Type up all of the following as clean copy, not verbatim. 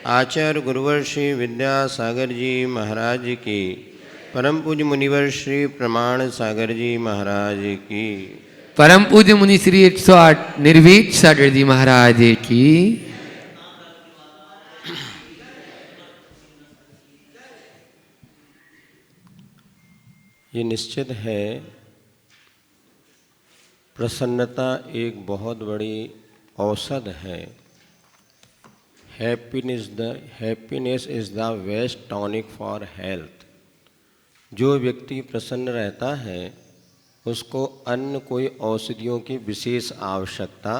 आचार्य गुरुवर श्री विद्यासागर जी महाराज की, परम पूज्य मुनिवर श्री प्रमाण सागर जी महाराज की, परम पूज्य मुनि श्री 108 निर्भीक सागर जी महाराज की। ये निश्चित है प्रसन्नता एक बहुत बड़ी औषध है। Happiness is the best tonic for health. जो व्यक्ति प्रसन्न रहता है उसको अन्य कोई औषधियों की विशेष आवश्यकता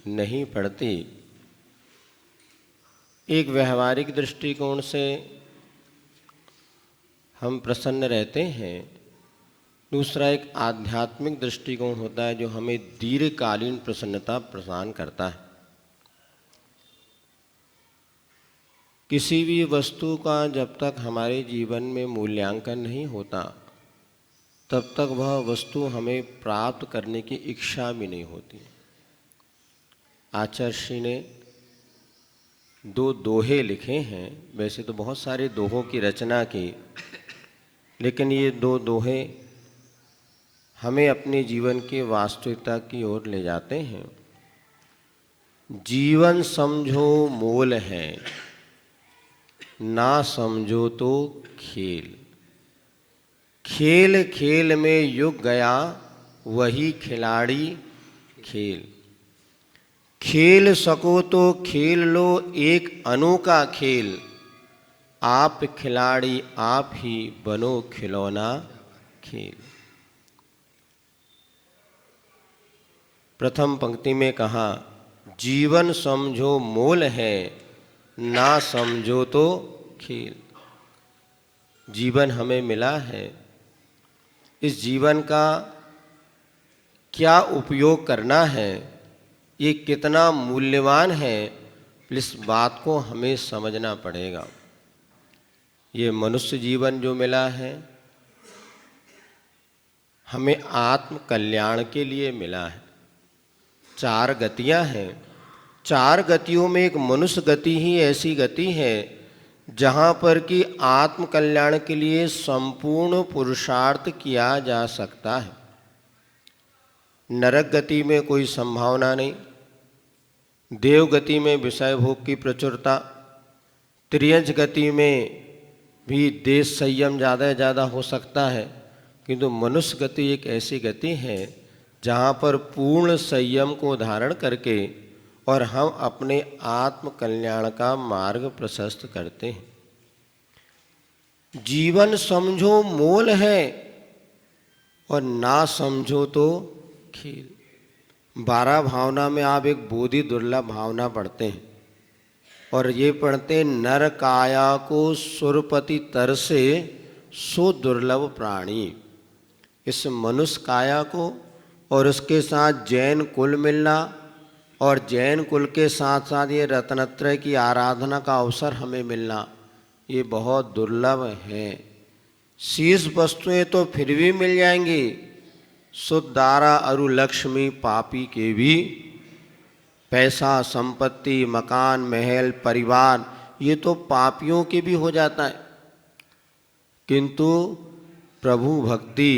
नहीं पड़ती। एक व्यवहारिक दृष्टिकोण से हम प्रसन्न रहते हैं। दूसरा एक आध्यात्मिक दृष्टिकोण होता है जो हमें दीर्घकालीन प्रसन्नता प्रदान करता है। किसी भी वस्तु का जब तक हमारे जीवन में मूल्यांकन नहीं होता तब तक वह वस्तु हमें प्राप्त करने की इच्छा भी नहीं होती। आचार्य श्री ने 2 दोहे लिखे हैं। वैसे तो बहुत सारे दोहों की रचना की, लेकिन ये 2 दोहे हमें अपने जीवन की वास्तविकता की ओर ले जाते हैं। जीवन समझो मोल है, ना समझो तो खेल। खेल खेल में युग गया, वही खिलाड़ी खेल। खेल सको तो खेल लो एक अनोखा खेल। आप खिलाड़ी आप ही बनो खिलौना खेल। प्रथम पंक्ति में कहा जीवन समझो मोल है, ना समझो तो खेल। जीवन हमें मिला है, इस जीवन का क्या उपयोग करना है, ये कितना मूल्यवान है, इस बात को हमें समझना पड़ेगा। ये मनुष्य जीवन जो मिला है हमें आत्म कल्याण के लिए मिला है। 4 गतियां हैं। 4 गतियों में एक मनुष्य गति ही ऐसी गति है जहाँ पर कि आत्म कल्याण के लिए संपूर्ण पुरुषार्थ किया जा सकता है। नरक गति में कोई संभावना नहीं। देव गति में विषय भोग की प्रचुरता। त्रियंच गति में भी देश संयम ज़्यादा से ज़्यादा हो सकता है, किंतु मनुष्य गति एक ऐसी गति है जहाँ पर पूर्ण संयम को धारण करके और हम अपने आत्म कल्याण का मार्ग प्रशस्त करते हैं। जीवन समझो मोल है और ना समझो तो खेल। 12 भावना में आप एक बोधि दुर्लभ भावना पढ़ते हैं और ये पढ़ते नर काया को सुरपति तर से सो दुर्लभ प्राणी। इस मनुष्य काया को और उसके साथ जैन कुल मिलना और जैन कुल के साथ साथ ये रत्नत्रय की आराधना का अवसर हमें मिलना, ये बहुत दुर्लभ है। शेष वस्तुएं तो फिर भी मिल जाएंगी, सुदारा अरु लक्ष्मी पापी के भी। पैसा, संपत्ति, मकान, महल, परिवार, ये तो पापियों के भी हो जाता है, किंतु प्रभु भक्ति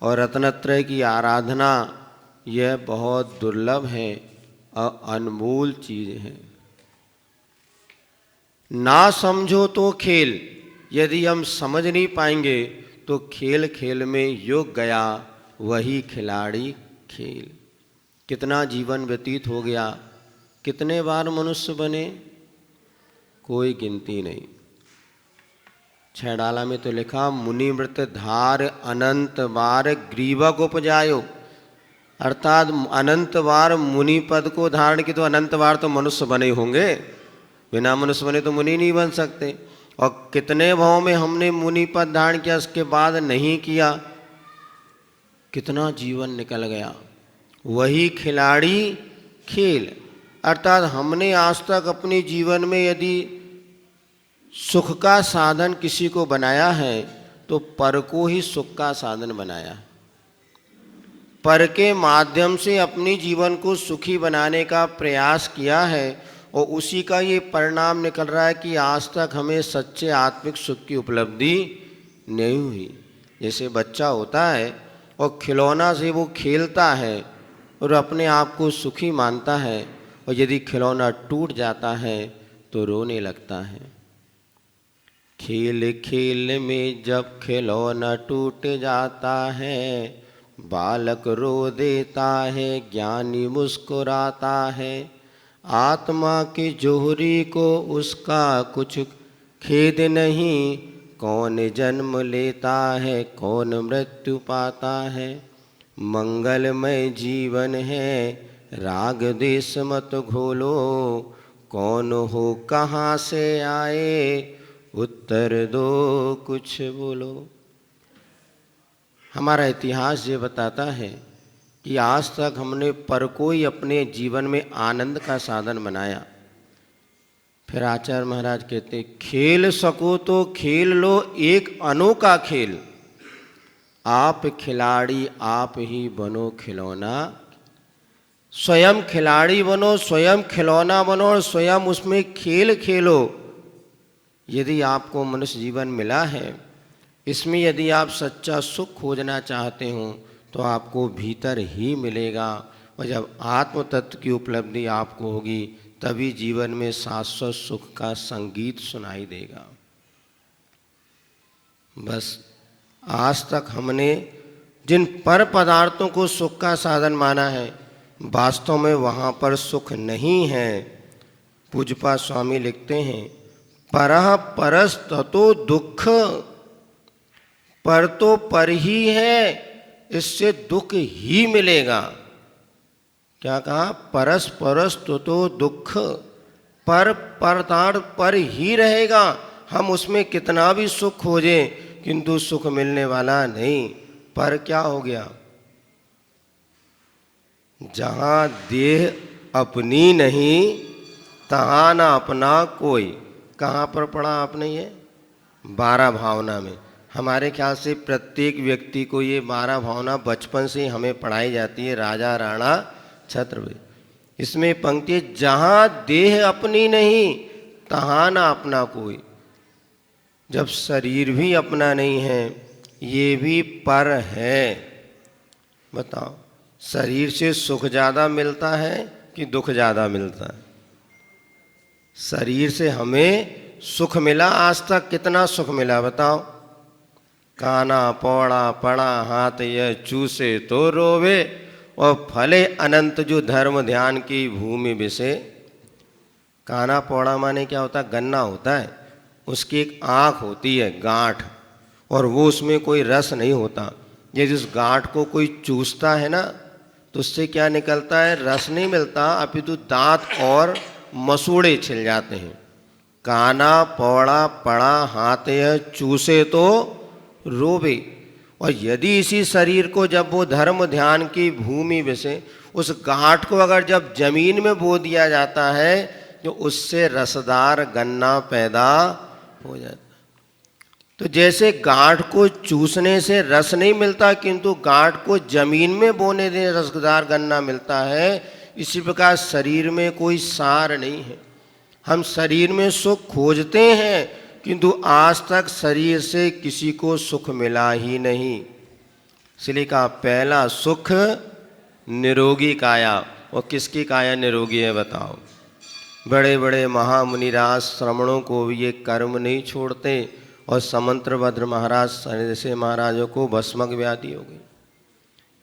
और रत्नत्रय की आराधना यह बहुत दुर्लभ है और अनमोल चीज है। ना समझो तो खेल। यदि हम समझ नहीं पाएंगे तो खेल खेल में युग गया, वही खिलाड़ी खेल। कितना जीवन व्यतीत हो गया, कितने बार मनुष्य बने, कोई गिनती नहीं। छैडाला में तो लिखा मुनिव्रत धार अनंत बार ग्रीवक उपजायो, अर्थात अनंत बार मुनि पद को धारण की तो अनंत बार तो मनुष्य बने होंगे। बिना मनुष्य बने तो मुनि नहीं बन सकते। और कितने भाव में हमने मुनि पद धारण किया, उसके बाद नहीं किया, कितना जीवन निकल गया। वही खिलाड़ी खेल। अर्थात हमने आज तक अपने जीवन में यदि सुख का साधन किसी को बनाया है तो पर को ही सुख का साधन बनाया है। पर के माध्यम से अपने जीवन को सुखी बनाने का प्रयास किया है, और उसी का ये परिणाम निकल रहा है कि आज तक हमें सच्चे आत्मिक सुख की उपलब्धि नहीं हुई। जैसे बच्चा होता है और खिलौना से वो खेलता है और अपने आप को सुखी मानता है, और यदि खिलौना टूट जाता है तो रोने लगता है। खेल खेल में जब खिलौना टूट जाता है, बालक रो देता है, ज्ञानी मुस्कुराता है। आत्मा की जोहरी को उसका कुछ खेद नहीं, कौन जन्म लेता है कौन मृत्यु पाता है। मंगलमय जीवन है राग देश मत घोलो, कौन हो कहाँ से आए उत्तर दो कुछ बोलो। हमारा इतिहास ये बताता है कि आज तक हमने पर कोई अपने जीवन में आनंद का साधन बनाया। फिर आचार्य महाराज कहते खेल सको तो खेल लो एक अनोखा खेल, आप खिलाड़ी आप ही बनो खिलौना। स्वयं खिलाड़ी बनो, स्वयं खिलौना बनो और स्वयं उसमें खेल खेलो। यदि आपको मनुष्य जीवन मिला है, इसमें यदि आप सच्चा सुख खोजना चाहते हो तो आपको भीतर ही मिलेगा, और जब आत्म तत्व की उपलब्धि आपको होगी तभी जीवन में शाश्वत सुख का संगीत सुनाई देगा। बस आज तक हमने जिन पर पदार्थों को सुख का साधन माना है, वास्तव में वहाँ पर सुख नहीं है। पूज्यपाद स्वामी लिखते हैं परः परस ततो दुख, पर तो पर ही है, इससे दुख ही मिलेगा। क्या कहा? परस परस तो दुख, पर पदार्थ पर ही रहेगा। हम उसमें कितना भी सुख खोजें किंतु सुख मिलने वाला नहीं। पर क्या हो गया? जहाँ देह अपनी नहीं तहाँ ना अपना कोई। कहाँ पर पढ़ा आपने ये? 12 भावना में। हमारे ख्याल से प्रत्येक व्यक्ति को ये 12 भावना बचपन से हमें पढ़ाई जाती है, राजा राणा छत्रपति। इसमें पंक्ति जहाँ देह अपनी नहीं तहाँ ना अपना कोई। जब शरीर भी अपना नहीं है, ये भी पर है। बताओ, शरीर से सुख ज़्यादा मिलता है कि दुख ज़्यादा मिलता है? शरीर से हमें सुख मिला, आज तक कितना सुख मिला बताओ? काना पौड़ा पड़ा हाथ यह चूसे तो रोवे, और फले अनंत जो धर्म ध्यान की भूमि विषे। काना पौड़ा माने क्या होता है? गन्ना होता है, उसकी एक आँख होती है गांठ, और वो उसमें कोई रस नहीं होता। यदि उस गांठ को कोई चूसता है ना तो उससे क्या निकलता है? रस नहीं मिलता, अपितु दांत और मसूड़े छिल जाते हैं। काना पौड़ा पड़ा हाथ यह चूसे तो रोवे। और यदि इसी शरीर को जब वो धर्म ध्यान की भूमि में से उस गांठ को अगर जब जमीन में बो दिया जाता है तो उससे रसदार गन्ना पैदा हो जाता है। तो जैसे गांठ को चूसने से रस नहीं मिलता किंतु गांठ को जमीन में बोने से रसदार गन्ना मिलता है, इसी प्रकार शरीर में कोई सार नहीं है। हम शरीर में सुख खोजते हैं किंतु आज तक शरीर से किसी को सुख मिला ही नहीं। इसलिए कहा पहला सुख निरोगी काया। और किसकी काया निरोगी है बताओ? बड़े बड़े महामुनिराज श्रमणों को भी ये कर्म नहीं छोड़ते, और समंत्रभद्र महाराज जैसे महाराजों को भस्मक व्याधि हो गई।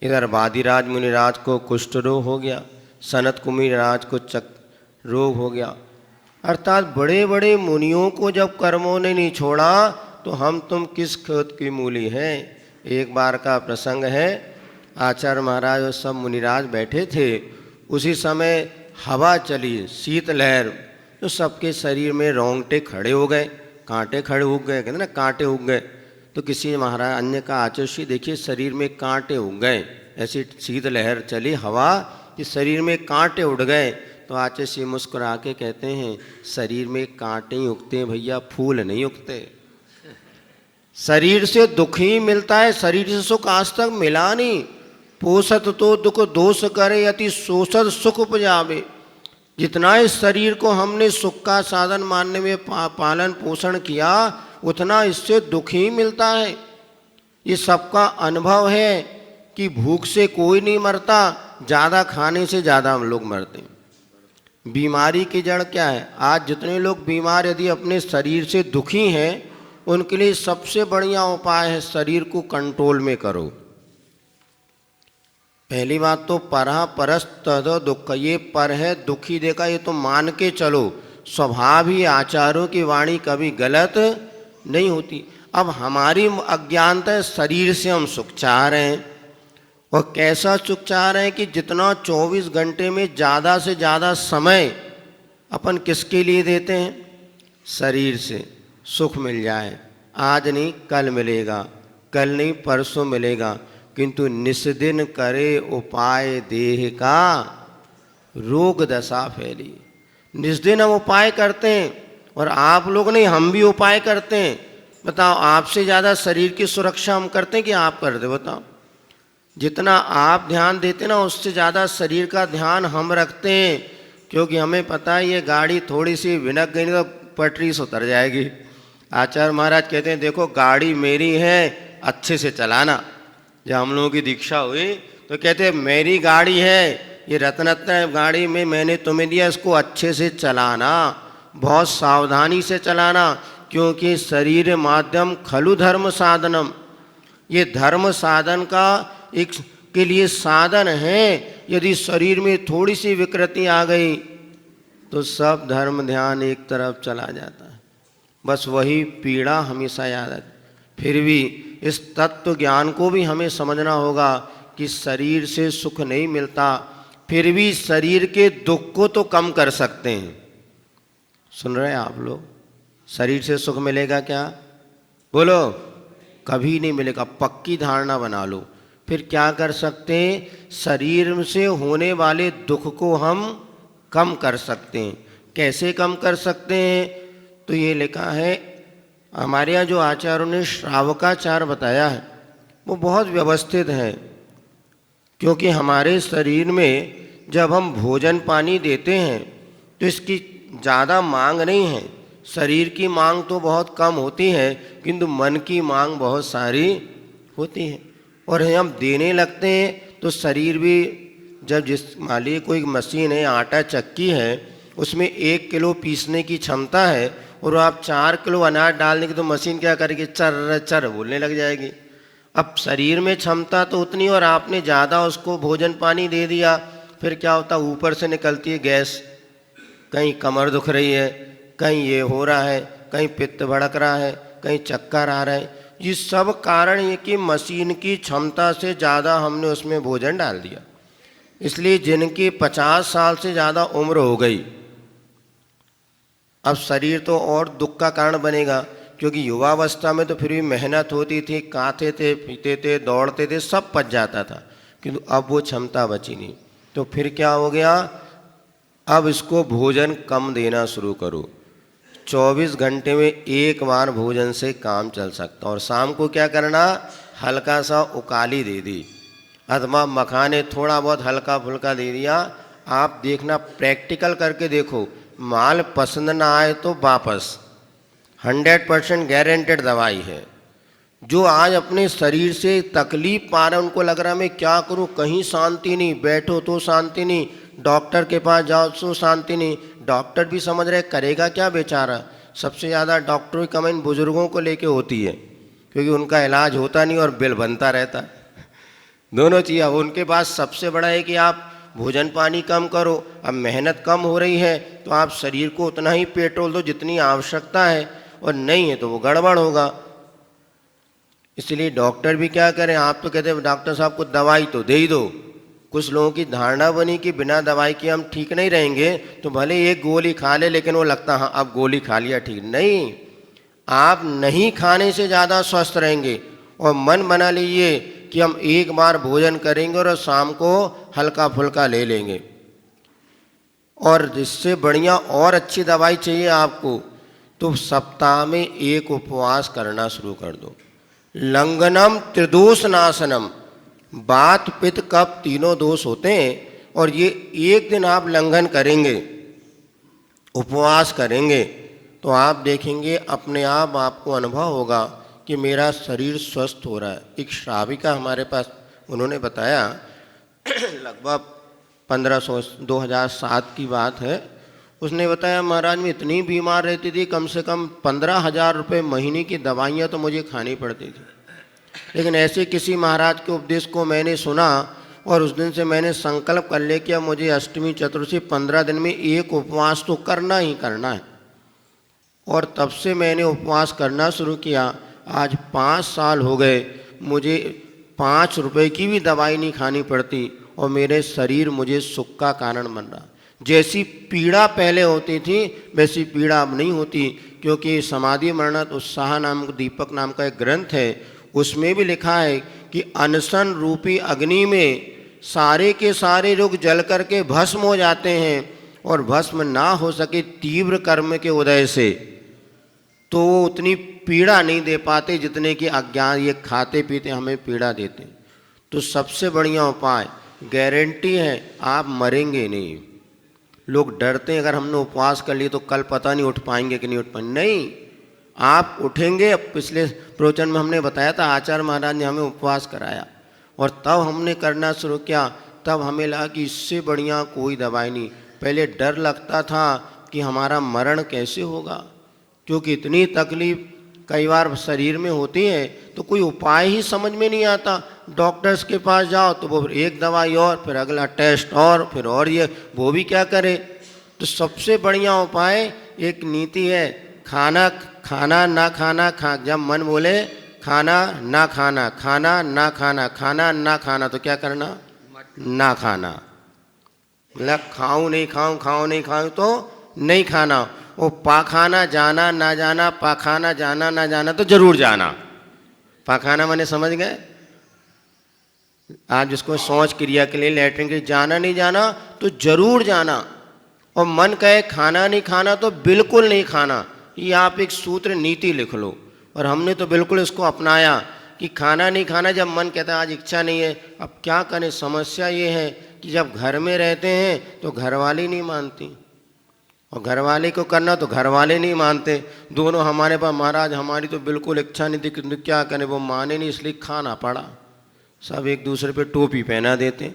इधर वादिराज मुनिराज को कुष्ठ रोग हो गया, सनत कुमार राज को चक्र रोग हो गया। अर्थात बड़े बड़े मुनियों को जब कर्मों ने नहीं छोड़ा तो हम तुम किस खेत की मूली हैं। एक बार का प्रसंग है, आचार्य महाराज और सब मुनिराज बैठे थे, उसी समय हवा चली, शीतलहर, तो सबके शरीर में रोंगटे खड़े हो गए, कांटे खड़े उग गए, कहते ना कांटे उग गए। तो किसी महाराज अन्य का आचर्षी देखिए शरीर में कांटे उग गए, ऐसी शीतलहर चली हवा कि शरीर में कांटे उड़ गए। तो आचर्षी मुस्कुरा के कहते हैं शरीर में कांटे ही उगते हैं भैया, फूल नहीं उगते। शरीर से दुख ही मिलता है, शरीर से सुख आज तक मिला नहीं। पोषत तो दुख दोष करे, अति शोषत सुख उपजावे। जितना इस शरीर को हमने सुख का साधन मानने में पालन पोषण किया, उतना इससे दुख ही मिलता है। ये सबका अनुभव है कि भूख से कोई नहीं मरता, ज़्यादा खाने से ज़्यादा हम लोग मरते हैं। बीमारी की जड़ क्या है? आज जितने लोग बीमार यदि अपने शरीर से दुखी हैं, उनके लिए सबसे बढ़िया उपाय है शरीर को कंट्रोल में करो। पहली बात तो परहा परस तद दुख, ये पर है दुखी देखा, ये तो मान के चलो। स्वभाव ही आचारों की वाणी कभी गलत नहीं होती। अब हमारी अज्ञानता है, शरीर से हम सुख चाह रहे हैं, और कैसा सुख चाह रहे हैं कि जितना 24 घंटे में ज़्यादा से ज़्यादा समय अपन किसके लिए देते हैं? शरीर से सुख मिल जाए। आज नहीं कल मिलेगा, कल नहीं परसों मिलेगा, किंतु निस्दिन करे उपाय देह का रोग दशा फैली। निस्दिन हम उपाय करते हैं, और आप लोग नहीं, हम भी उपाय करते हैं। बताओ, आपसे ज़्यादा शरीर की सुरक्षा हम करते हैं कि आप करते? बताओ, जितना आप ध्यान देते ना, उससे ज़्यादा शरीर का ध्यान हम रखते हैं, क्योंकि हमें पता है ये गाड़ी थोड़ी सी भिनक गई तो पटरी से उतर जाएगी। आचार्य महाराज कहते हैं, देखो गाड़ी मेरी है, अच्छे से चलाना। जब हम लोगों की दीक्षा हुई तो कहते हैं, मेरी गाड़ी है, ये रत्नरत्न गाड़ी में मैंने तुम्हें दिया, इसको अच्छे से चलाना, बहुत सावधानी से चलाना, क्योंकि शरीर माध्यम खलु धर्म साधनम, ये धर्म साधन का एक के लिए साधन है। यदि शरीर में थोड़ी सी विकृति आ गई तो सब धर्म ध्यान एक तरफ चला जाता है। बस वही पीड़ा हमेशा याद है। फिर भी इस तत्व ज्ञान को भी हमें समझना होगा कि शरीर से सुख नहीं मिलता, फिर भी शरीर के दुख को तो कम कर सकते हैं। सुन रहे हैं आप लोग? शरीर से सुख मिलेगा क्या? बोलो, कभी नहीं मिलेगा। पक्की धारणा बना लो। फिर क्या कर सकते हैं? शरीर से होने वाले दुख को हम कम कर सकते हैं। कैसे कम कर सकते हैं? तो ये लिखा है हमारे यहाँ, जो आचार्यों ने श्रावकाचार बताया है वो बहुत व्यवस्थित है। क्योंकि हमारे शरीर में जब हम भोजन पानी देते हैं तो इसकी ज़्यादा मांग नहीं है। शरीर की मांग तो बहुत कम होती है, किंतु मन की मांग बहुत सारी होती है। और हम देने लगते हैं तो शरीर भी, जब जिस मान लीजिए कोई मशीन है, आटा चक्की है, उसमें 1 किलो पीसने की क्षमता है, और आप 4 किलो अनाज डालने की तो मशीन क्या करेगी? चर चर बोलने लग जाएगी। अब शरीर में क्षमता तो उतनी, और आपने ज़्यादा उसको भोजन पानी दे दिया, फिर क्या होता? ऊपर से निकलती है गैस, कहीं कमर दुख रही है, कहीं ये हो रहा है, कहीं पित्त भड़क रहा है, कहीं चक्कर आ रहा है। ये सब कारण ये कि मशीन की क्षमता से ज़्यादा हमने उसमें भोजन डाल दिया। इसलिए जिनकी 50 साल से ज़्यादा उम्र हो गई, अब शरीर तो और दुख का कारण बनेगा, क्योंकि युवावस्था में तो फिर भी मेहनत होती थी, खाते थे, पीते थे, दौड़ते थे, सब पच जाता था, किंतु अब वो क्षमता बची नहीं। तो फिर क्या हो गया? अब इसको भोजन कम देना शुरू करो। 24 घंटे में एक बार भोजन से काम चल सकता। और शाम को क्या करना? हल्का सा उकाली दे दी, अथवा मखाने थोड़ा बहुत हल्का फुल्का दे दिया। आप देखना, प्रैक्टिकल करके देखो, माल पसंद ना आए तो वापस। 100% गारंटेड दवाई है। जो आज अपने शरीर से तकलीफ पा रहे हैं, उनको लग रहा है मैं क्या करूं, कहीं शांति नहीं, बैठो तो शांति नहीं, डॉक्टर के पास जाओ तो शांति नहीं। डॉक्टर भी समझ रहे करेगा क्या बेचारा। सबसे ज़्यादा डॉक्टरों की कमेंट बुजुर्गों को लेके होती है, क्योंकि उनका इलाज होता नहीं और बिल बनता रहता है। दोनों चीज़। अब उनके पास सबसे बड़ा है कि आप भोजन पानी कम करो। अब मेहनत कम हो रही है तो आप शरीर को उतना ही पेट्रोल दो जितनी आवश्यकता है, और नहीं है तो वो गड़बड़ होगा। इसलिए डॉक्टर भी क्या करें? आप तो कहते हैं डॉक्टर साहब को दवाई तो दे ही दो। कुछ लोगों की धारणा बनी कि बिना दवाई के हम ठीक नहीं रहेंगे, तो भले एक गोली खा ले, लेकिन वो लगता हाँ अब गोली खा लिया ठीक नहीं। आप नहीं खाने से ज़्यादा स्वस्थ रहेंगे। और मन बना लीजिए कि हम एक बार भोजन करेंगे और शाम को हल्का फुल्का ले लेंगे। और जिससे बढ़िया और अच्छी दवाई चाहिए आपको, तो सप्ताह में एक उपवास करना शुरू कर दो। लंघनम त्रिदोष नाशनम, बात पित्त कफ तीनों दोष होते हैं, और ये एक दिन आप लंघन करेंगे उपवास करेंगे तो आप देखेंगे अपने आप आपको अनुभव होगा कि मेरा शरीर स्वस्थ हो रहा है। एक श्राविका हमारे पास, उन्होंने बताया लगभग 2007 की बात है। उसने बताया महाराज मैं इतनी बीमार रहती थी, कम से कम 15,000 रुपये महीने की दवाइयाँ तो मुझे खानी पड़ती थी। लेकिन ऐसे किसी महाराज के उपदेश को मैंने सुना और उस दिन से मैंने संकल्प कर लिया कि अब मुझे अष्टमी चतुर्थी 15 दिन में एक उपवास तो करना ही करना है। और तब से मैंने उपवास करना शुरू किया। आज 5 साल हो गए, मुझे 5 रुपए की भी दवाई नहीं खानी पड़ती और मेरे शरीर मुझे सुख का कारण बन रहा। जैसी पीड़ा पहले होती थी वैसी पीड़ा अब नहीं होती, क्योंकि समाधि मरणत उत्साह नाम दीपक नाम का एक ग्रंथ है, उसमें भी लिखा है कि अनशन रूपी अग्नि में सारे के सारे लोग जल करके भस्म हो जाते हैं और भस्म ना हो सके तीव्र कर्म के उदय से तो वो उतनी पीड़ा नहीं दे पाते जितने कि अज्ञान ये खाते पीते हमें पीड़ा देते। तो सबसे बढ़िया उपाय, गारंटी है आप मरेंगे नहीं। लोग डरते हैं अगर हमने उपवास कर लिए तो कल पता नहीं उठ पाएंगे कि नहीं उठ पाएंगे। नहीं, आप उठेंगे। अब पिछले प्रवचन में हमने बताया था आचार्य महाराज ने हमें उपवास कराया और तब हमने करना शुरू किया। तब हमें लगा कि इससे बढ़िया कोई दवाई नहीं। पहले डर लगता था कि हमारा मरण कैसे होगा, क्योंकि इतनी तकलीफ कई बार शरीर में होती है तो कोई उपाय ही समझ में नहीं आता। डॉक्टर्स के पास जाओ तो वो एक दवाई और फिर अगला टेस्ट और फिर और ये वो भी क्या करे। तो सबसे बढ़िया उपाय एक नीति है, खाना खाना ना खाना खा। जब मन बोले खाना ना खाना, खाना ना खाना, खाना ना खाना, तो क्या करना, ना खाना। मतलब खाऊं नहीं खाऊं, खाऊं नहीं खाऊं तो नहीं खाना। वो पाखाना जाना ना जाना, पाखाना जाना ना जाना तो जरूर जाना। पाखाना मैंने समझ गए आप, जिसको शौच क्रिया के लिए लैट्रिन के लिए जाना नहीं जाना तो जरूर जाना। और मन कहे खाना नहीं खाना तो बिल्कुल नहीं खाना। ये आप एक सूत्र नीति लिख लो। और हमने तो बिल्कुल इसको अपनाया कि खाना नहीं खाना। जब मन कहता है आज इच्छा नहीं है, अब क्या करें। समस्या ये है कि जब घर में रहते हैं तो घरवाली नहीं मानती और घरवाले को करना तो घरवाले नहीं मानते। दोनों हमारे पास महाराज हमारी तो बिल्कुल इच्छा नहीं थी, किंतु क्या करें, वो माने नहीं इसलिए खाना पड़ा। सब एक दूसरे पे टोपी पहना देते।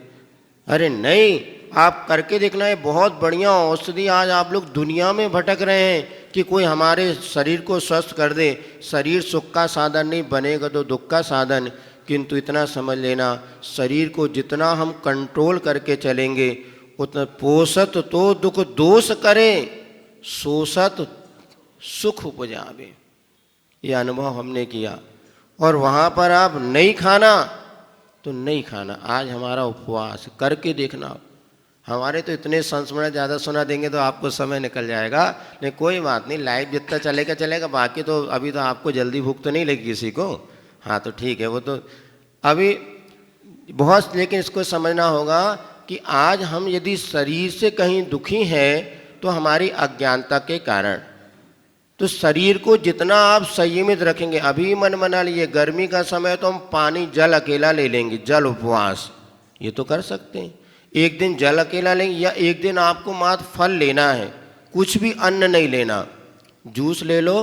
अरे नहीं, आप करके देखना है, बहुत बढ़िया औषधि। आज आप लोग दुनिया में भटक रहे हैं कि कोई हमारे शरीर को स्वस्थ कर दे। शरीर सुख का साधन नहीं, बनेगा तो दुख का साधन। किंतु इतना समझ लेना, शरीर को जितना हम कंट्रोल करके चलेंगे उतना पोषत तो दुख दोष करे, शोषत सुख उपजावे। ये अनुभव हमने किया। और वहाँ पर आप नहीं खाना तो नहीं खाना। आज हमारा उपवास करके देखना। हमारे तो इतने संस्मरण ज़्यादा सुना देंगे तो आपको समय निकल जाएगा। नहीं कोई बात नहीं, लाइव जितना चलेगा चलेगा। बाकी तो अभी तो आपको जल्दी भूख तो नहीं लगी किसी को। हाँ तो ठीक है, वो तो अभी बहुत। लेकिन इसको समझना होगा कि आज हम यदि शरीर से कहीं दुखी हैं तो हमारी अज्ञानता के कारण। तो शरीर को जितना आप संयमित रखेंगे, अभी मन बना लिए गर्मी का समय तो हम पानी जल अकेला ले लेंगे, जल उपवास ये तो कर सकते हैं। एक दिन जल अकेला लेंगे या एक दिन आपको मात्र फल लेना है, कुछ भी अन्न नहीं लेना, जूस ले लो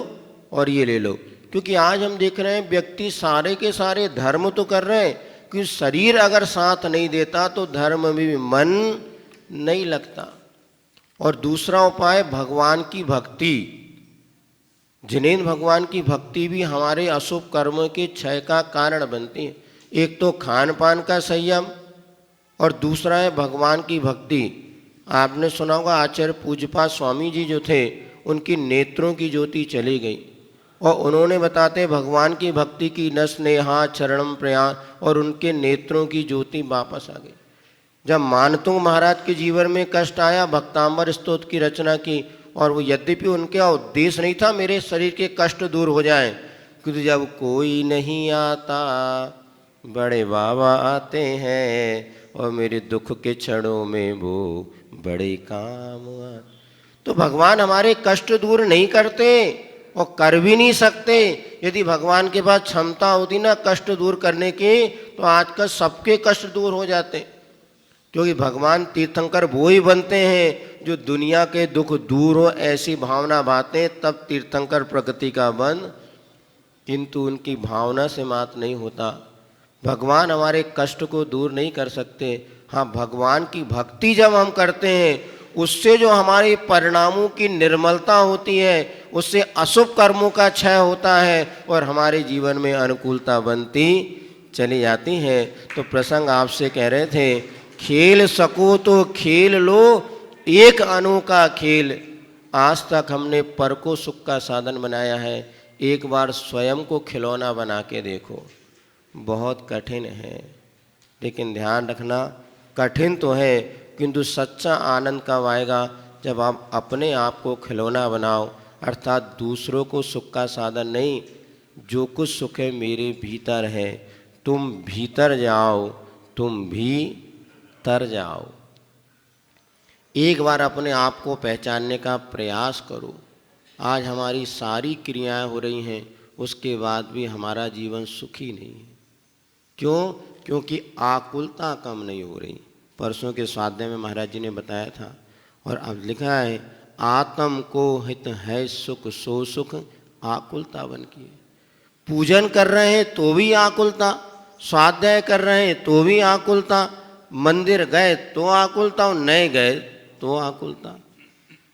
और ये ले लो। क्योंकि आज हम देख रहे हैं व्यक्ति सारे के सारे धर्म तो कर रहे हैं, क्योंकि शरीर अगर साथ नहीं देता तो धर्म में भी मन नहीं लगता। और दूसरा उपाय भगवान की भक्ति। जिनेंद्र भगवान की भक्ति भी हमारे अशुभ कर्मों के क्षय का कारण बनती है। एक तो खान पान का संयम और दूसरा है भगवान की भक्ति। आपने सुना होगा आचार्य पूज्यपाद स्वामी जी जो थे उनकी नेत्रों की ज्योति चली गई और उन्होंने बताते भगवान की भक्ति की न स्नेहा चरणम प्रयाण, और उनके नेत्रों की ज्योति वापस आ गई। जब मानतुंग महाराज के जीवन में कष्ट आया, भक्तांबर स्तोत्र की रचना की, और वो यद्यपि उनका उद्देश्य नहीं था मेरे शरीर के कष्ट दूर हो जाएं, क्योंकि जब कोई नहीं आता बड़े बाबा आते हैं और मेरे दुख के क्षणों में वो बड़े काम आते। तो भगवान हमारे कष्ट दूर नहीं करते और कर भी नहीं सकते। यदि भगवान के पास क्षमता होती ना कष्ट दूर करने की तो आजकल सबके कष्ट दूर हो जाते। क्योंकि भगवान तीर्थंकर वो ही बनते हैं जो दुनिया के दुख दूर हो ऐसी भावना बातें, तब तीर्थंकर प्रकृति का बंध, किंतु उनकी भावना से मात नहीं होता। भगवान हमारे कष्ट को दूर नहीं कर सकते। हाँ, भगवान की भक्ति जब हम करते हैं उससे जो हमारे परिणामों की निर्मलता होती है, उससे अशुभ कर्मों का क्षय होता है और हमारे जीवन में अनुकूलता बनती चली जाती है। तो प्रसंग आपसे कह रहे थे, खेल सको तो खेल लो एक अनोखा खेल। आज तक हमने पर को सुख का साधन बनाया है, एक बार स्वयं को खिलौना बना के देखो। बहुत कठिन है, लेकिन ध्यान रखना कठिन तो है, किंतु सच्चा आनंद कब आएगा? जब आप अपने आप को खिलौना बनाओ, अर्थात दूसरों को सुख का साधन नहीं, जो कुछ सुख है मेरे भीतर है, तुम भीतर जाओ, तुम भी तर जाओ। एक बार अपने आप को पहचानने का प्रयास करो। आज हमारी सारी क्रियाएं हो रही हैं, उसके बाद भी हमारा जीवन सुखी नहीं है। क्यों? क्योंकि आकुलता कम नहीं हो रही। परसों के स्वाध्याय में महाराज जी ने बताया था, और अब लिखा है, आत्म को हित है सुख सो सुख आकुलता बन की। पूजन कर रहे हैं तो भी आकुलता, स्वाध्याय कर रहे हैं तो भी आकुलता, मंदिर गए तो आकुलता और नहीं गए तो आकुलता।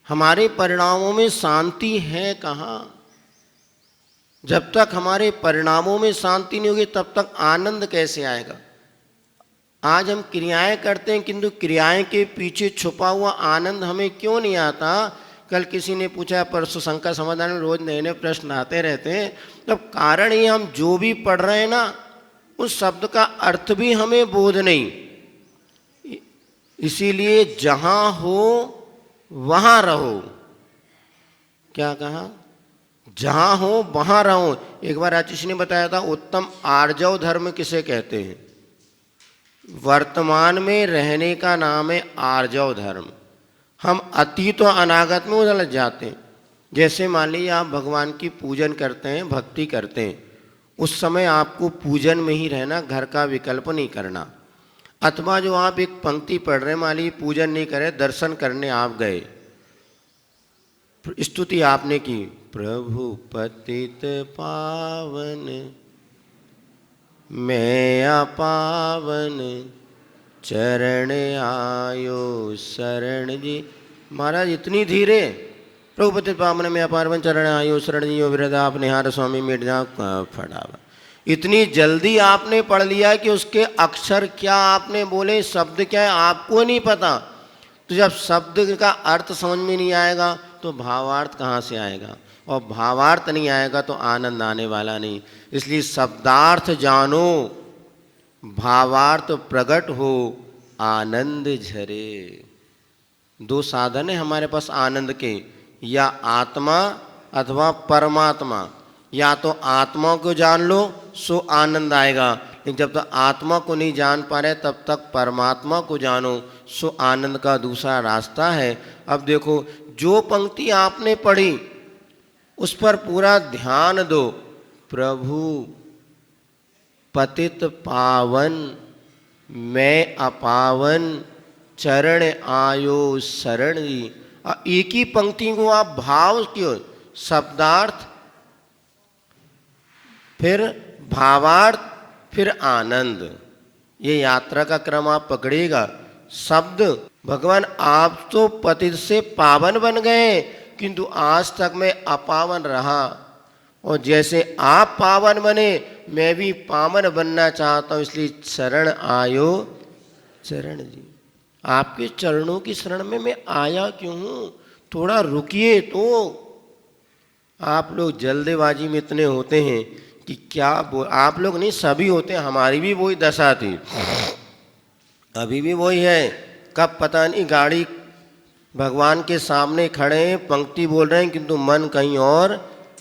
हमारे परिणामों में शांति है कहाँ? जब तक हमारे परिणामों में शांति नहीं होगी तब तक आनंद कैसे आएगा? आज हम क्रियाएं करते हैं, किंतु क्रियाएं के पीछे छुपा हुआ आनंद हमें क्यों नहीं आता? कल किसी ने पूछा, परसों शंका समाधान में रोज नए नए प्रश्न आते रहते हैं। तब कारण ये, हम जो भी पढ़ रहे हैं ना, उस शब्द का अर्थ भी हमें बोध नहीं। इसीलिए जहां हो वहां रहो। क्या कहा? जहां हो वहां रहो। एक बार आशीष ने बताया था, उत्तम आर्जव धर्म किसे कहते हैं? वर्तमान में रहने का नाम है आर्जव धर्म। हम अतीत और अनागत में उलझ जाते हैं। जैसे मान लीजिए आप भगवान की पूजन करते हैं, भक्ति करते हैं, उस समय आपको पूजन में ही रहना, घर का विकल्प नहीं करना। अथवा जो आप एक पंक्ति पढ़ रहे हैं, मान लीजिए पूजन नहीं करे, दर्शन करने आप गए, स्तुति आपने की, प्रभु पतित पावन मैं अपावन चरण आयो शरण जी। महाराज इतनी धीरे, प्रभु पतित पावन मैं अपावन चरण आयो शरण जी विरदा आपने हार स्वामी मिट जा फटावा। इतनी जल्दी आपने पढ़ लिया कि उसके अक्षर क्या आपने बोले, शब्द क्या है आपको नहीं पता। तो जब शब्द का अर्थ समझ में नहीं आएगा तो भावार्थ कहाँ से आएगा? और भावार्थ नहीं आएगा तो आनंद आने वाला नहीं। इसलिए शब्दार्थ जानो, भावार्थ प्रकट हो, आनंद झरे। दो साधन है हमारे पास आनंद के, या आत्मा अथवा परमात्मा। या तो आत्मा को जान लो सो आनंद आएगा, लेकिन जब तक आत्मा को नहीं जान पा रहे तब तक परमात्मा को जानो, सो आनंद का दूसरा रास्ता है। अब देखो, जो पंक्ति आपने पढ़ी उस पर पूरा ध्यान दो। प्रभु पतित पावन मैं अपावन चरण आयो शरण जी। एक ही पंक्ति को आप भाव क्यों, शब्दार्थ फिर भावार्थ फिर आनंद, ये यात्रा का क्रम आप पकड़िएगा। शब्द, भगवान आप तो पतित से पावन बन गए, किंतु आज तक मैं अपावन रहा, और जैसे आप पावन बने मैं भी पावन बनना चाहता हूँ, इसलिए शरण आयो चरण जी। आपके चरणों की शरण में मैं आया क्यों हूँ? थोड़ा रुकिए तो। आप लोग जल्दबाजी में इतने होते हैं कि क्या आप लोग नहीं, सभी होते हैं, हमारी भी वही दशा थी, अभी भी वही है। कब पता नहीं, गाड़ी भगवान के सामने खड़े हैं, पंक्ति बोल रहे हैं, किंतु मन कहीं और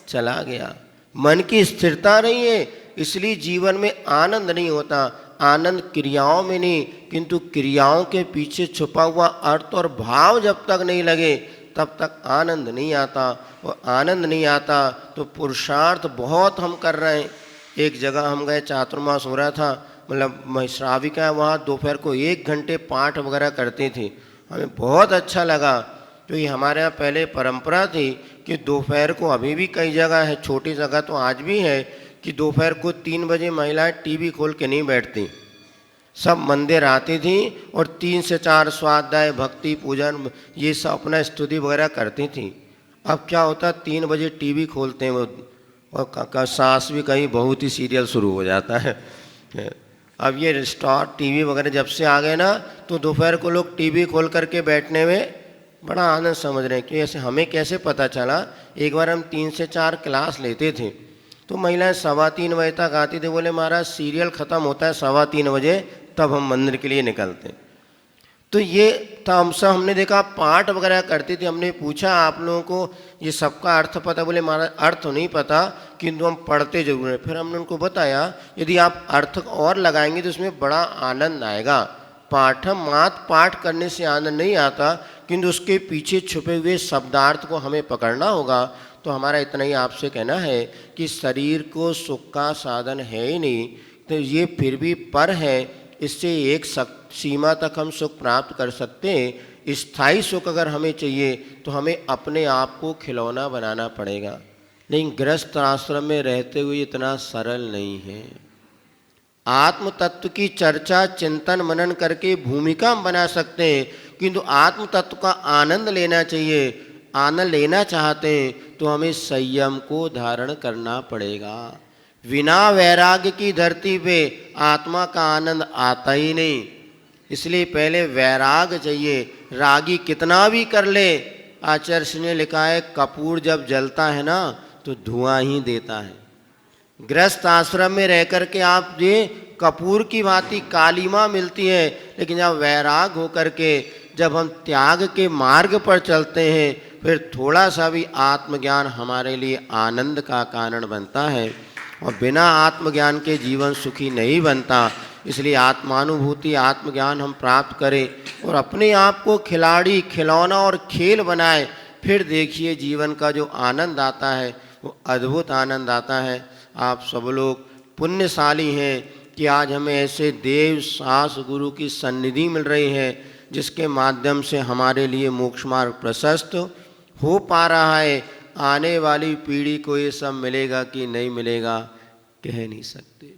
चला गया। मन की स्थिरता नहीं है, इसलिए जीवन में आनंद नहीं होता। आनंद क्रियाओं में नहीं, किंतु क्रियाओं के पीछे छुपा हुआ अर्थ और भाव जब तक नहीं लगे तब तक आनंद नहीं आता। और आनंद नहीं आता तो पुरुषार्थ बहुत हम कर रहे हैं। एक जगह हम गए, चातुर्मास हो रहा था, मतलब श्राविका वहाँ दोपहर को 1 घंटे पाठ वगैरह करते थे, हमें बहुत अच्छा लगा। तो ये हमारे यहाँ पहले परंपरा थी कि दोपहर को, अभी भी कई जगह है, छोटी जगह तो आज भी है, कि दोपहर को 3 बजे महिलाएं टीवी खोल के नहीं बैठती, सब मंदिर आती थी और 3 से 4 स्वाध्याय, भक्ति, पूजन, ये सब अपना स्तुति वगैरह करती थी। अब क्या होता, 3 बजे टीवी खोलते हैं वो, और सास भी कहीं बहुत ही सीरियल शुरू हो जाता है। अब ये स्टार टीवी वगैरह जब से आ गए ना, तो दोपहर को लोग टीवी खोल करके बैठने में बड़ा आनंद समझ रहे हैं। कि ऐसे हमें कैसे पता चला, एक बार हम 3 से 4 क्लास लेते थे, तो महिलाएं 3:15 बजे तक आती थी। बोले महाराज सीरियल ख़त्म होता है 3:15 बजे, तब हम मंदिर के लिए निकलते हैं। तो ये था, हमने देखा पाठ वगैरह करते थे। हमने पूछा आप लोगों को ये सबका अर्थ पता? बोले महाराज अर्थ नहीं पता, किंतु हम पढ़ते जरूर हैं। फिर हमने उनको बताया यदि आप अर्थ और लगाएंगे तो उसमें बड़ा आनंद आएगा। पाठम मात्र पाठ करने से आनंद नहीं आता, किंतु उसके पीछे छुपे हुए शब्दार्थ को हमें पकड़ना होगा। तो हमारा इतना ही आपसे कहना है कि शरीर को सुख का साधन है ही नहीं, तो ये फिर भी पर है, इससे एक सीमा तक हम सुख प्राप्त कर सकते हैं। स्थायी सुख अगर हमें चाहिए तो हमें अपने आप को खिलौना बनाना पड़ेगा, लेकिन गृहस्थ आश्रम में रहते हुए इतना सरल नहीं है। आत्म तत्व की चर्चा, चिंतन, मनन करके भूमिका हम बना सकते हैं, किंतु आत्म तत्व का आनंद लेना चाहिए। आनंद लेना चाहते हैं तो हमें संयम को धारण करना पड़ेगा। बिना वैराग्य की धरती पे आत्मा का आनंद आता ही नहीं। इसलिए पहले वैराग्य चाहिए। रागी कितना भी कर ले, आचार्य ने लिखा है कपूर जब जलता है ना तो धुआं ही देता है। गृहस्थ आश्रम में रह कर के आप ये कपूर की भांति कालीमा मिलती है, लेकिन जब वैराग हो करके जब हम त्याग के मार्ग पर चलते हैं, फिर थोड़ा सा भी आत्मज्ञान हमारे लिए आनंद का कारण बनता है। और बिना आत्मज्ञान के जीवन सुखी नहीं बनता। इसलिए आत्मानुभूति, आत्मज्ञान हम प्राप्त करें और अपने आप को खिलाड़ी, खिलौना और खेल बनाए। फिर देखिए जीवन का जो आनंद आता है वो अद्भुत आनंद आता है। आप सब लोग पुण्यशाली हैं कि आज हमें ऐसे देव सास गुरु की सन्निधि मिल रही है, जिसके माध्यम से हमारे लिए मोक्ष मार्ग प्रशस्त हो पा रहा है। आने वाली पीढ़ी को ये सब मिलेगा कि नहीं मिलेगा, कह नहीं सकते।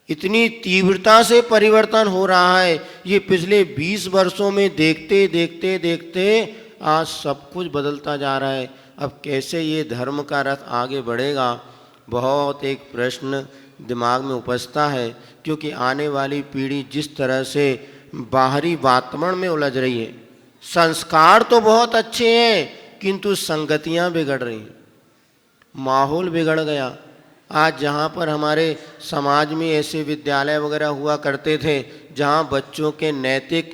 इतनी तीव्रता से परिवर्तन हो रहा है, ये पिछले 20 वर्षों में देखते देखते देखते आज सब कुछ बदलता जा रहा है। अब कैसे ये धर्म का रथ आगे बढ़ेगा, बहुत एक प्रश्न दिमाग में उपजता है। क्योंकि आने वाली पीढ़ी जिस तरह से बाहरी वातावरण में उलझ रही है, संस्कार तो बहुत अच्छे हैं किंतु संगतियां बिगड़ रही हैं, माहौल बिगड़ गया। आज जहाँ पर हमारे समाज में ऐसे विद्यालय वगैरह हुआ करते थे जहाँ बच्चों के नैतिक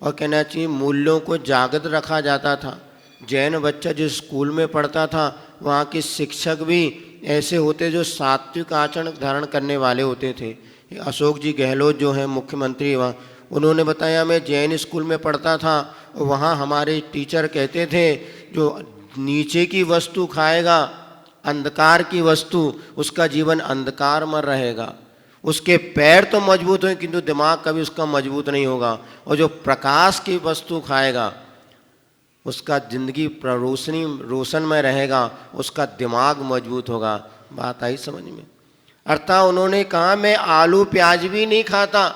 और कहना चाहिए मूल्यों को जागृत रखा जाता था। जैन बच्चा जिस स्कूल में पढ़ता था वहाँ के शिक्षक भी ऐसे होते जो सात्विक आचरण धारण करने वाले होते थे। अशोक जी गहलोत जो हैं मुख्यमंत्री, वहाँ उन्होंने बताया मैं जैन स्कूल में पढ़ता था, वहाँ हमारे टीचर कहते थे जो नीचे की वस्तु खाएगा, अंधकार की वस्तु, उसका जीवन अंधकार में रहेगा। उसके पैर तो मजबूत हों किंतु दिमाग कभी उसका मजबूत नहीं होगा। और जो प्रकाश की वस्तु खाएगा उसका जिंदगी रोशन में रहेगा, उसका दिमाग मजबूत होगा। बात आई समझ में? अर्थात उन्होंने कहा मैं आलू प्याज भी नहीं खाता।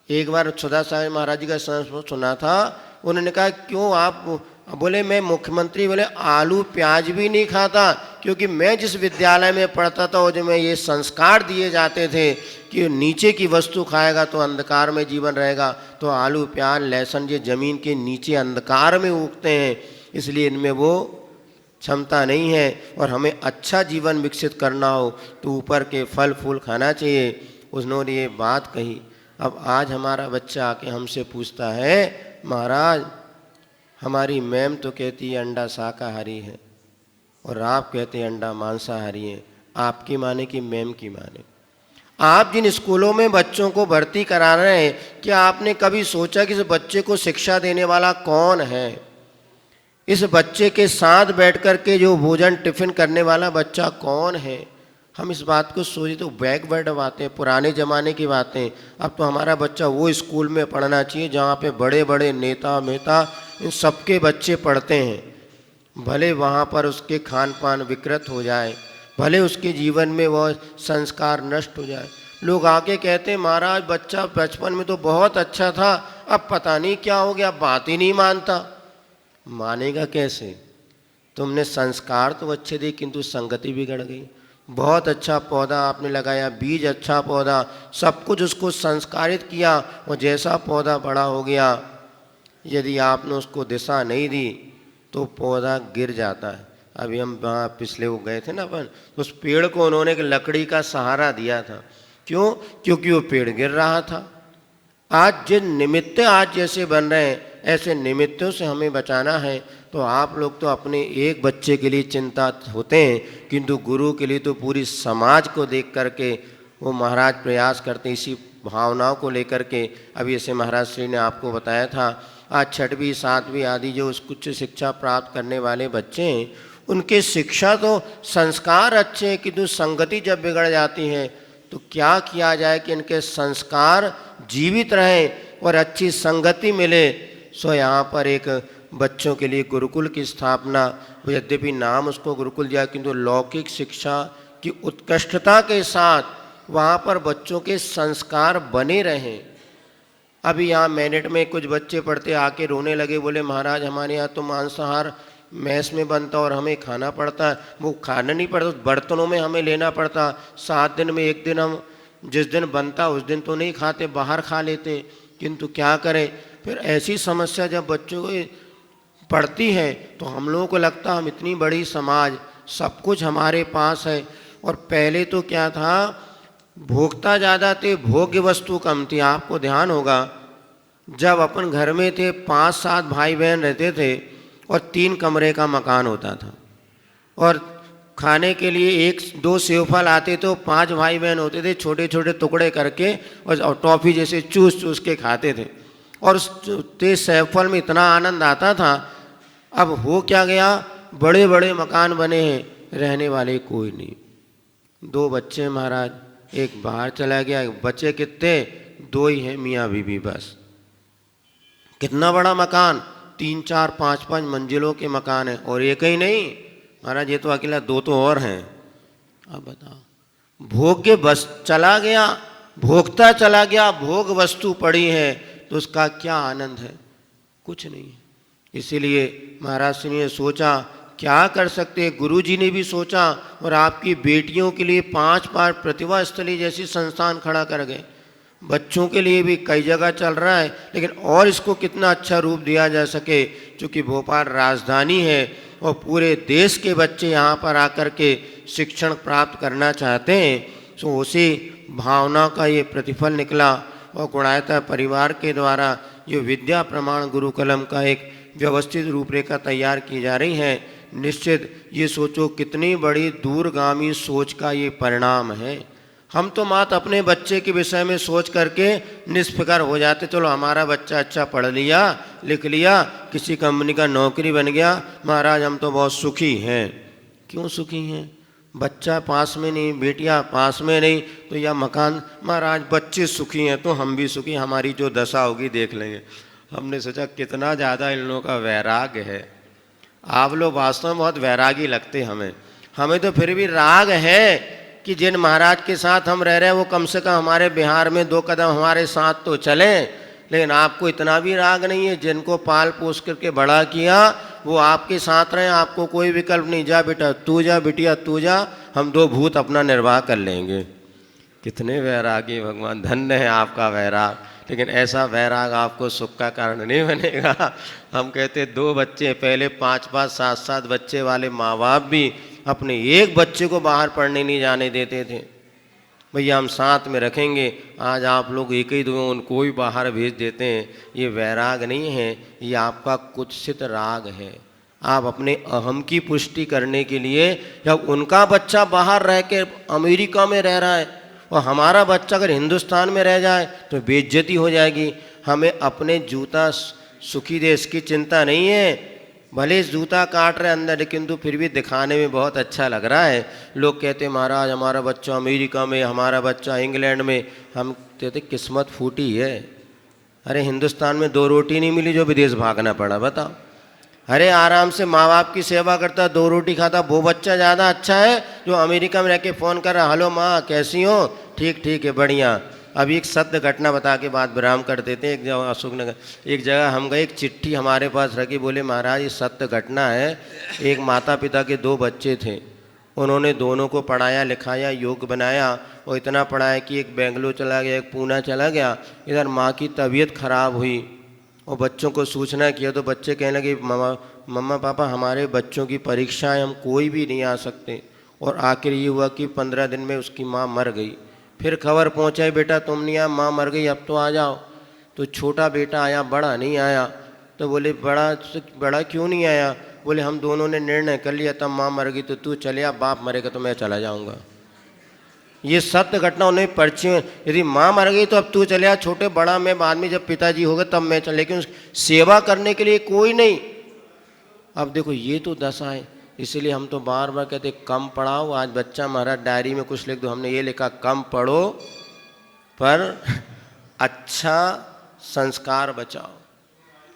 एक बार सदा साहब महाराज जी का संस्मरण सुना था, उन्होंने कहा क्यों आप? बोले मैं मुख्यमंत्री, बोले आलू प्याज भी नहीं खाता, क्योंकि मैं जिस विद्यालय में पढ़ता था जो मैं ये संस्कार दिए जाते थे कि नीचे की वस्तु खाएगा तो अंधकार में जीवन रहेगा, तो आलू प्याज लहसुन ये जमीन के नीचे अंधकार में उगते हैं, इसलिए इनमें वो क्षमता नहीं है। और हमें अच्छा जीवन विकसित करना हो तो ऊपर के फल फूल खाना चाहिए। उन्होंने ये बात कही। अब आज हमारा बच्चा आके हमसे पूछता है महाराज हमारी मैम तो कहती है अंडा शाकाहारी है और आप कहते हैं अंडा मांसाहारी है, आपकी माने कि मैम की माने? आप जिन स्कूलों में बच्चों को भर्ती करा रहे हैं, क्या आपने कभी सोचा कि इस बच्चे को शिक्षा देने वाला कौन है? इस बच्चे के साथ बैठ कर के जो भोजन टिफिन करने वाला बच्चा कौन है? हम इस बात को सोचे तो बैकवर्ड बातें, पुराने ज़माने की बातें। अब तो हमारा बच्चा वो स्कूल में पढ़ना चाहिए जहाँ पे बड़े बड़े नेता मेता इन सबके बच्चे पढ़ते हैं, भले वहाँ पर उसके खान पान विकृत हो जाए, भले उसके जीवन में वह संस्कार नष्ट हो जाए, लोग आके कहते हैं महाराज बच्चा बचपन में तो बहुत अच्छा था, अब पता नहीं क्या हो गया, बात ही नहीं मानता। मानेगा कैसे? तुमने संस्कार तो अच्छे दिए किंतु संगति बिगड़ गई। बहुत अच्छा पौधा आपने लगाया, बीज अच्छा पौधा, सब कुछ उसको संस्कारित किया, वो जैसा पौधा बड़ा हो गया, यदि आपने उसको दिशा नहीं दी तो पौधा गिर जाता है। अभी हम वहाँ पिछले वो गए थे ना अपन, उस पेड़ को उन्होंने एक लकड़ी का सहारा दिया था। क्यों? क्योंकि वो पेड़ गिर रहा था। आज जिन निमित्त आज जैसे बन रहे हैं, ऐसे निमित्तों से हमें बचाना है। तो आप लोग तो अपने एक बच्चे के लिए चिंता होते हैं, किंतु गुरु के लिए तो पूरी समाज को देख करके वो महाराज प्रयास करते हैं, इसी भावनाओं को लेकर के। अभी ऐसे महाराज श्री ने आपको बताया था, आज 6वीं 7वीं आदि जो उच्च शिक्षा प्राप्त करने वाले बच्चे हैं, उनके शिक्षा तो संस्कार अच्छे हैं, किंतु संगति जब बिगड़ जाती है तो क्या किया जाए कि इनके संस्कार जीवित रहें और अच्छी संगति मिले। सो यहाँ पर एक बच्चों के लिए गुरुकुल की स्थापना, यद्यपि नाम उसको गुरुकुल दिया, किंतु लौकिक शिक्षा की उत्कृष्टता के साथ वहाँ पर बच्चों के संस्कार बने रहें। अभी यहाँ मेरठ में कुछ बच्चे पढ़ते आके रोने लगे, बोले महाराज हमारे यहाँ तो मांसाहार मैस में बनता और हमें खाना पड़ता है, वो खाना नहीं पड़ता, बर्तनों में हमें लेना पड़ता। 7 दिन में एक दिन हम जिस दिन बनता उस दिन तो नहीं खाते, बाहर खा लेते, किंतु क्या करें। फिर ऐसी समस्या जब बच्चों को पड़ती है तो हम लोगों को लगता हम इतनी बड़ी समाज, सब कुछ हमारे पास है। और पहले तो क्या था, भोक्ता ज़्यादा थे, भोग्य वस्तु कम थी। आपको ध्यान होगा जब अपन घर में थे 5-7 भाई बहन रहते थे और 3 कमरे का मकान होता था, और खाने के लिए 1-2 सेव फल आते तो 5 भाई बहन होते थे, छोटे छोटे टुकड़े करके और टॉफ़ी जैसे चूस चूस के खाते थे, और उस सेव फल में इतना आनंद आता था। अब हो क्या गया, बड़े बड़े मकान बने हैं, रहने वाले कोई नहीं। 2 बच्चे महाराज, एक बाहर चला गया, बच्चे कितने, 2 ही हैं मियाँ बीवी बस। कितना बड़ा मकान, 3-4-5-5 मंजिलों के मकान है, और एक ही नहीं महाराज, ये तो अकेला 2 तो और हैं। अब बताओ, भोग्य बस चला गया, भोगता चला गया, भोग वस्तु पड़ी है, तो उसका क्या आनंद है? कुछ नहीं है। इसीलिए महाराज श्री ने सोचा क्या कर सकते, गुरुजी ने भी सोचा, और आपकी बेटियों के लिए 5 प्रतिभा स्थली जैसी संस्थान खड़ा कर गए। बच्चों के लिए भी कई जगह चल रहा है, लेकिन और इसको कितना अच्छा रूप दिया जा सके। क्योंकि भोपाल राजधानी है और पूरे देश के बच्चे यहाँ पर आकर के शिक्षण प्राप्त करना चाहते हैं, तो उसी भावना का ये प्रतिफल निकला। और गुणायता परिवार के द्वारा ये विद्या प्रमाण गुरुकुलम का एक व्यवस्थित रूपरेखा तैयार की जा रही है। निश्चित ये सोचो कितनी बड़ी दूरगामी सोच का ये परिणाम है। हम तो मात्र अपने बच्चे के विषय में सोच करके निष्फिक्र हो जाते, चलो हमारा बच्चा अच्छा पढ़ लिया लिख लिया, किसी कंपनी का नौकरी बन गया, महाराज हम तो बहुत सुखी हैं। क्यों सुखी हैं? बच्चा पास में नहीं, बेटियां पास में नहीं, तो यह मकान, महाराज बच्चे सुखी हैं तो हम भी सुखी, हमारी जो दशा होगी देख लेंगे। हमने सोचा कितना ज़्यादा इन लोगों का वैराग्य है। आप लोग वास्तव में बहुत वैरागी लगते हमें तो फिर भी राग है कि जिन महाराज के साथ हम रह रहे हैं वो कम से कम हमारे बिहार में 2 कदम हमारे साथ तो चलें। लेकिन आपको इतना भी राग नहीं है, जिनको पाल पोस करके बड़ा किया वो आपके साथ रहे, आपको कोई विकल्प नहीं, जा बेटा तू जा, बिटिया तू जा, हम 2 भूत अपना निर्वाह कर लेंगे। कितने वैरागी भगवान, धन्य है आपका वैराग। लेकिन ऐसा वैराग आपको सुख का कारण नहीं बनेगा। हम कहते 2 बच्चे, पहले 5-5 7-7 बच्चे वाले माँ बाप भी अपने एक बच्चे को बाहर पढ़ने नहीं जाने देते थे। भैया हम साथ में रखेंगे, आज आप लोग एक ही 2 उनको ही बाहर भेज देते हैं। ये वैराग नहीं है, ये आपका कुत्सित राग है। आप अपने अहम की पुष्टि करने के लिए, जब उनका बच्चा बाहर रह के अमेरिका में रह रहा है और हमारा बच्चा अगर हिंदुस्तान में रह जाए तो बेइज्जती हो जाएगी। हमें अपने जूता सुखी देश की चिंता नहीं है। भले जूता काट रहे अंदर, किंतु फिर भी दिखाने में बहुत अच्छा लग रहा है। लोग कहते महाराज हमारा बच्चा अमेरिका में, हमारा बच्चा इंग्लैंड में। हम कहते किस्मत फूटी है। अरे हिंदुस्तान में 2 रोटी नहीं मिली जो विदेश भागना पड़ा, बताओ। अरे आराम से माँ बाप की सेवा करता, 2 रोटी खाता, वो बच्चा ज़्यादा अच्छा है जो अमेरिका में रह के फ़ोन कर रहा, हेलो माँ कैसी हो, ठीक ठीक है बढ़िया। अभी एक सत्य घटना बता के बात विराम कर देते हैं। एक जगह अशोक नगर एक जगह हम गए, एक चिट्ठी हमारे पास रखी, बोले महाराज ये सत्य घटना है। एक माता पिता के 2 बच्चे थे, उन्होंने दोनों को पढ़ाया लिखाया योग्य बनाया और इतना पढ़ाया कि एक बेंगलोर चला गया, एक पूना चला गया। इधर माँ की तबीयत खराब हुई और बच्चों को सूचना किया तो बच्चे कहने लगे मम्मा पापा हमारे बच्चों की परीक्षा है, हम कोई भी नहीं आ सकते। और आखिर ये हुआ कि 15 दिन में उसकी माँ मर गई। फिर खबर पहुँचाई बेटा तुम नहीं आया, माँ मर गई, अब तो आ जाओ। तो छोटा बेटा आया, बड़ा नहीं आया। तो बोले बड़ा क्यों नहीं आया? बोले हम दोनों ने निर्णय कर लिया, तब माँ मर गई तो तू चले आ, बाप मरेगा तो मैं चला जाऊँगा। ये सत्य घटना उन्हें पर्ची में, यदि माँ मर गई तो अब तू चले आ, छोटे बड़ा मैं बाद में जब पिताजी हो गए तब मैं चल, लेकिन सेवा करने के लिए कोई नहीं। अब देखो ये तो दशा है, इसलिए हम तो बार बार कहते कम पढ़ाओ। आज बच्चा हमारा डायरी में कुछ लिख दो, हमने ये लिखा कम पढ़ो पर अच्छा संस्कार बचाओ।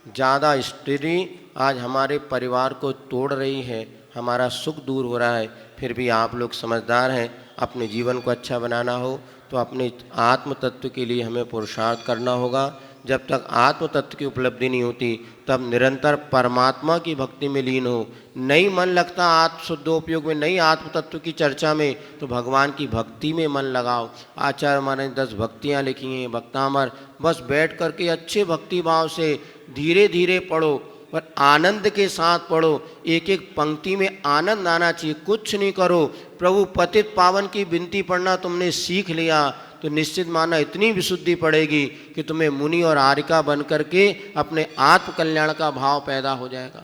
ज़्यादा स्टडी आज हमारे परिवार को तोड़ रही है, हमारा सुख दूर हो रहा है। फिर भी आप लोग समझदार हैं, अपने जीवन को अच्छा बनाना हो तो अपने आत्म तत्व के लिए हमें पुरुषार्थ करना होगा। जब तक आत्म तत्व की उपलब्धि नहीं होती तब निरंतर परमात्मा की भक्ति में लीन हो। नहीं मन लगता आत्म शुद्धोपयोग में, नहीं आत्म तत्व की चर्चा में, तो भगवान की भक्ति में मन लगाओ। आचार्य महाराज 10 भक्तियाँ लिखी हैं भक्तामर, बस बैठ करके अच्छे भक्ति भाव से धीरे धीरे पढ़ो पर आनंद के साथ पढ़ो। एक एक पंक्ति में आनंद आना चाहिए। कुछ नहीं करो, प्रभु पतित पावन की विनती पढ़ना तुमने सीख लिया तो निश्चित माना इतनी विशुद्धि पड़ेगी कि तुम्हें मुनि और आरिका बन करके अपने आत्म कल्याण का भाव पैदा हो जाएगा।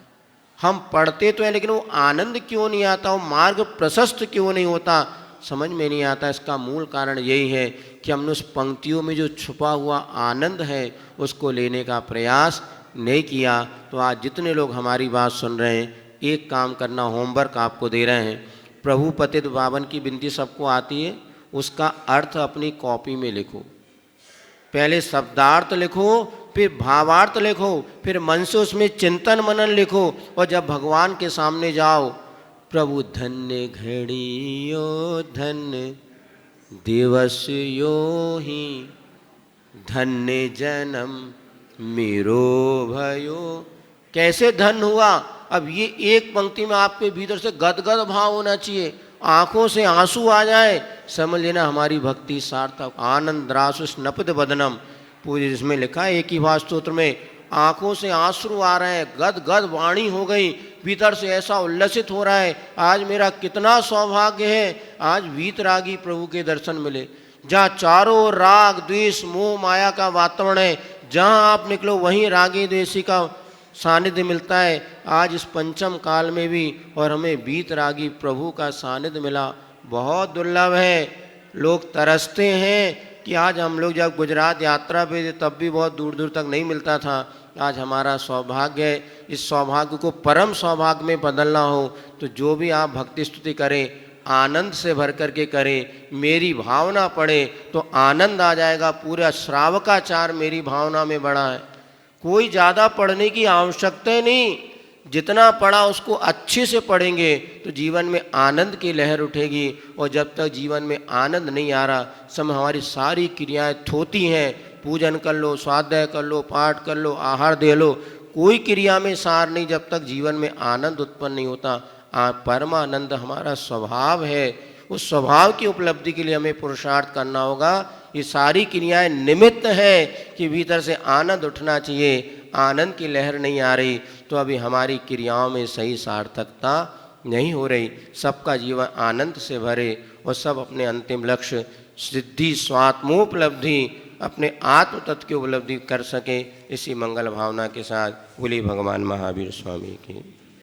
हम पढ़ते तो हैं लेकिन वो आनंद क्यों नहीं आता, वो मार्ग प्रशस्त क्यों नहीं होता, समझ में नहीं आता। इसका मूल कारण यही है कि हमने उस पंक्तियों में जो छुपा हुआ आनंद है उसको लेने का प्रयास नहीं किया। तो आज जितने लोग हमारी बात सुन रहे हैं, एक काम करना, होमवर्क आपको दे रहे हैं। प्रभु पतित पावन की विनती सबको आती है, उसका अर्थ अपनी कॉपी में लिखो। पहले शब्दार्थ लिखो, फिर भावार्थ लिखो, फिर मन से उसमें चिंतन मनन लिखो। और जब भगवान के सामने जाओ, प्रभु धन्य घड़ियो धन्य दिवस यो ही, धन्य जन्म मेरो भयो। कैसे धन हुआ? अब ये एक पंक्ति में आपके भीतर से गदगद भाव होना चाहिए, आंखों से आंसू आ जाए, समझ लेना हमारी भक्ति सार्थक। आनंद रासु स्नपद बदनम, पूरी जिसमें लिखा है एक ही भाव स्तोत्र में, आंखों से आंसू आ रहे हैं, गद गद वाणी हो गई, भीतर से ऐसा उल्लसित हो रहा है, आज मेरा कितना सौभाग्य है, आज वीतरागी प्रभु के दर्शन मिले। जहाँ चारों ओर राग द्वेष मोह माया का वातावरण है, जहाँ आप निकलो वहीं रागी द्वेषी का सानिध्य मिलता है। आज इस पंचम काल में भी और हमें वीतरागी प्रभु का सानिध्य मिला, बहुत दुर्लभ है। लोग तरसते हैं कि आज हम लोग जब गुजरात यात्रा पे थे तब भी बहुत दूर दूर तक नहीं मिलता था। आज हमारा सौभाग्य है, इस सौभाग्य को परम सौभाग्य में बदलना हो तो जो भी आप भक्ति स्तुति करें आनंद से भर करके करें, मेरी भावना पढ़े तो आनंद आ जाएगा। पूरा श्रावकाचार मेरी भावना में बड़ा है, कोई ज़्यादा पढ़ने की आवश्यकता नहीं, जितना पढ़ा उसको अच्छे से पढ़ेंगे तो जीवन में आनंद की लहर उठेगी। और जब तक जीवन में आनंद नहीं आ रहा, समय हमारी सारी क्रियाएं थोती हैं। पूजन कर लो, स्वाध्याय कर लो, पाठ कर लो, आहार दे लो, कोई क्रिया में सार नहीं जब तक जीवन में आनंद उत्पन्न नहीं होता। परमानंद हमारा स्वभाव है, उस स्वभाव की उपलब्धि के लिए हमें पुरुषार्थ करना होगा। ये सारी क्रियाएं निमित्त है कि भीतर से आनंद उठना चाहिए। आनंद की लहर नहीं आ रही तो अभी हमारी क्रियाओं में सही सार्थकता नहीं हो रही। सबका जीवन आनंद से भरे और सब अपने अंतिम लक्ष्य सिद्धि स्वात्मोपलब्धि अपने आत्म तत्व की उपलब्धि कर सके। इसी मंगल भावना के साथ बोली भगवान महावीर स्वामी की।